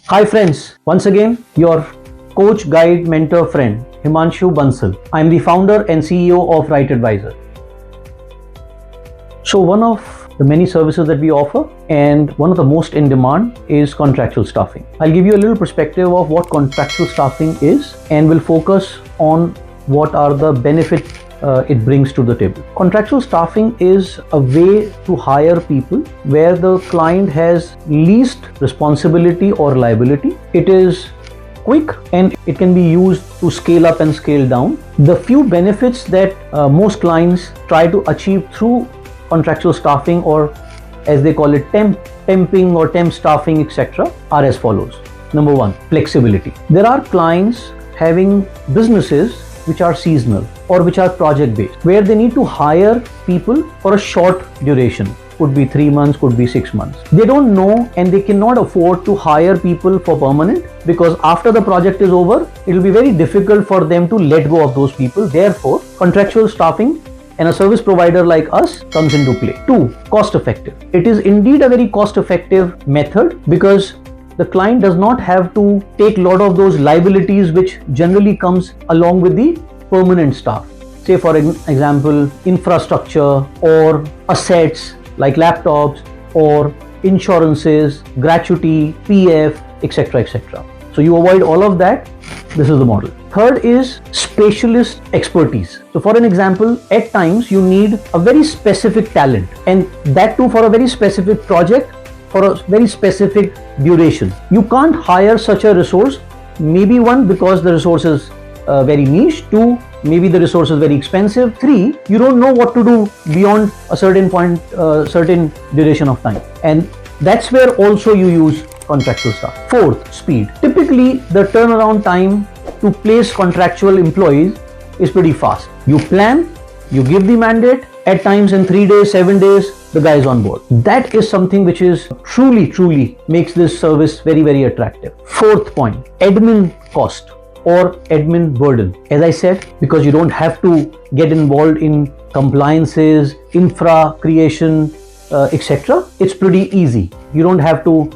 Hi friends, once again your coach, guide, mentor, friend Himanshu Bansal. I am the founder and CEO of Right Advisor. So one of the many services that we offer and one of the most in demand is contractual staffing. I'll give you a little perspective of what contractual staffing is and will focus on what are the benefits it brings to the table. Contractual staffing is a way to hire people where the client has least responsibility or liability. It is quick and it can be used to scale up and scale down. The few benefits that most clients try to achieve through contractual staffing, or as they call it temping or temp staffing, etc., are as follows. Number one, flexibility. There are clients having businesses which are seasonal or which are project based, where they need to hire people for a short duration. Could be 3 months, could be 6 months. They don't know and they cannot afford to hire people for permanent, because after the project is over, it will be very difficult for them to let go of those people. Therefore, contractual staffing and a service provider like us comes into play. 2, cost effective. It is indeed a very cost effective method because the client does not have to take a lot of those liabilities which generally comes along with the permanent staff. Say for example, infrastructure or assets like laptops or insurances, gratuity, PF, etc., etc. So you avoid all of that. This is the model. Third is specialist expertise. So for an example, at times you need a very specific talent, and that too for a very specific project, for a very specific duration. You can't hire such a resource. Maybe one, because the resource is very niche. 2, maybe the resource is very expensive. 3, you don't know what to do beyond a certain point, certain duration of time. And that's where also you use contractual staff. 4th, speed. Typically, the turnaround time to place contractual employees is pretty fast. You plan, you give the mandate, at times in 3 days, 7 days, the guy is on board. That is something which is truly makes this service very attractive. 4th point, admin cost or admin burden. As I said, because you don't have to get involved in compliances, infra creation, etc. It's pretty easy. You don't have to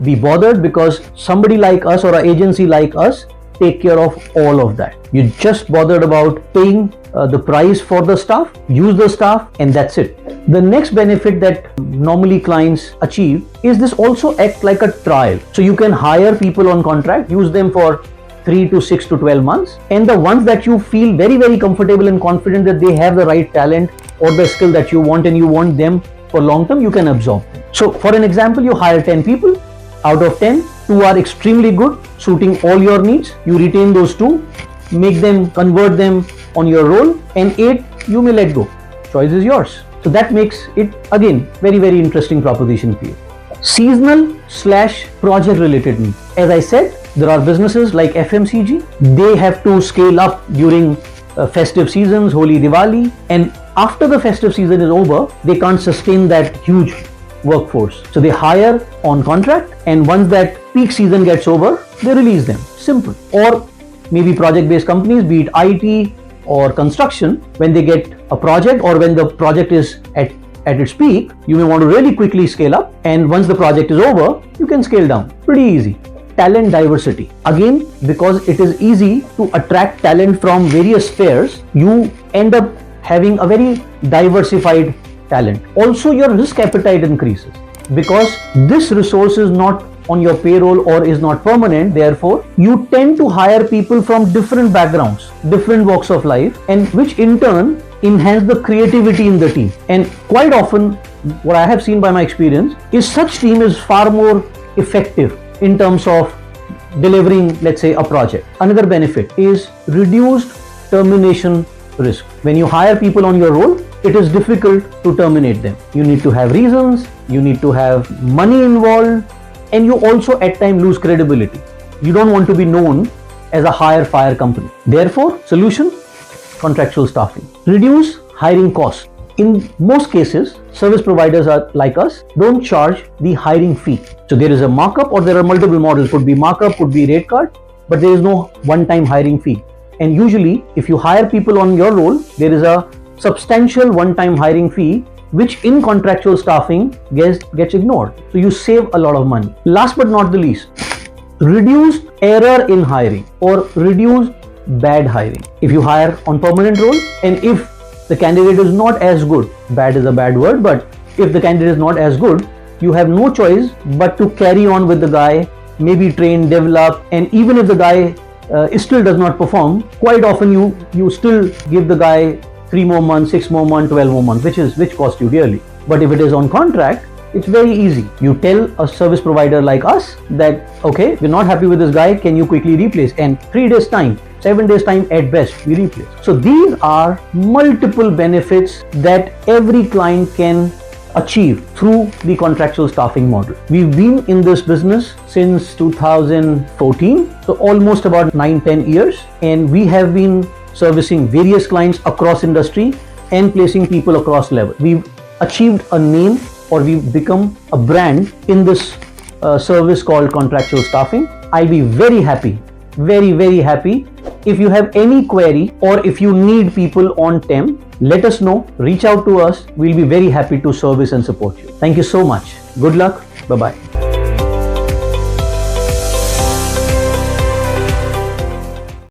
be bothered because somebody like us or an agency like us take care of all of that. You're just bothered about paying the price for the staff, use the staff, and that's it. The next benefit that normally clients achieve is this also acts like a trial. So you can hire people on contract, use them for 3 to 6 to 12 months, and the ones that you feel very comfortable and confident that they have the right talent or the skill that you want and you want them for long term, you can absorb them. So for an example, you hire 10 people. Out of 10, 2 are extremely good, suiting all your needs. You retain those 2, make them, convert them on your role, and 8 you may let go. Choice is yours. So that makes it again very interesting proposition for you. Seasonal / project related needs. As I said, there are businesses like FMCG. They have to scale up during festive seasons, Holi, Diwali, and after the festive season is over, they can't sustain that huge workforce. So they hire on contract, and once that peak season gets over, they release them. Simple. Or maybe project-based companies, be it IT or construction, when they get a project or when the project is at its peak, you may want to really quickly scale up, and once the project is over, you can scale down. Pretty easy. Talent diversity. Again, because it is easy to attract talent from various spheres, you end up having a very diversified talent. Also, your risk appetite increases because this resource is not on your payroll or is not permanent. Therefore, you tend to hire people from different backgrounds, different walks of life, and which in turn enhance the creativity in the team. And quite often, what I have seen by my experience is such team is far more effective in terms of delivering, let's say, a project. Another benefit is reduced termination risk. When you hire people on your roll, it is difficult to terminate them. You need to have reasons, you need to have money involved, and you also at times lose credibility. You don't want to be known as a hire-fire company. Therefore, solution, contractual staffing. Reduce hiring costs. In most cases, service providers are like us don't charge the hiring fee. So there is a markup, or there are multiple models. Could be markup, could be rate card, but there is no one-time hiring fee. And usually, if you hire people on your roll, there is a substantial one-time hiring fee which in contractual staffing gets ignored. So you save a lot of money. Last but not the least, reduced error in hiring or reduced bad hiring. If you hire on permanent role and if the candidate is not as good, bad is a bad word, but if the candidate is not as good, you have no choice but to carry on with the guy, maybe train, develop, and even if the guy still does not perform, quite often you still give the guy 3 more months, 6 more months, 12 more months, which costs you dearly. But if it is on contract, it's very easy. You tell a service provider like us that, okay, we're not happy with this guy, can you quickly replace? And 3 days time, 7 days time at best, we replace. So these are multiple benefits that every client can achieve through the contractual staffing model. We've been in this business since 2014, so almost about 9-10 years, and we have been servicing various clients across industry and placing people across levels. We've achieved a name, or we've become a brand in this service called contractual staffing. I'll be very happy, very happy. If you have any query or if you need people on temp, let us know, reach out to us. We'll be very happy to service and support you. Thank you so much. Good luck. Bye-bye.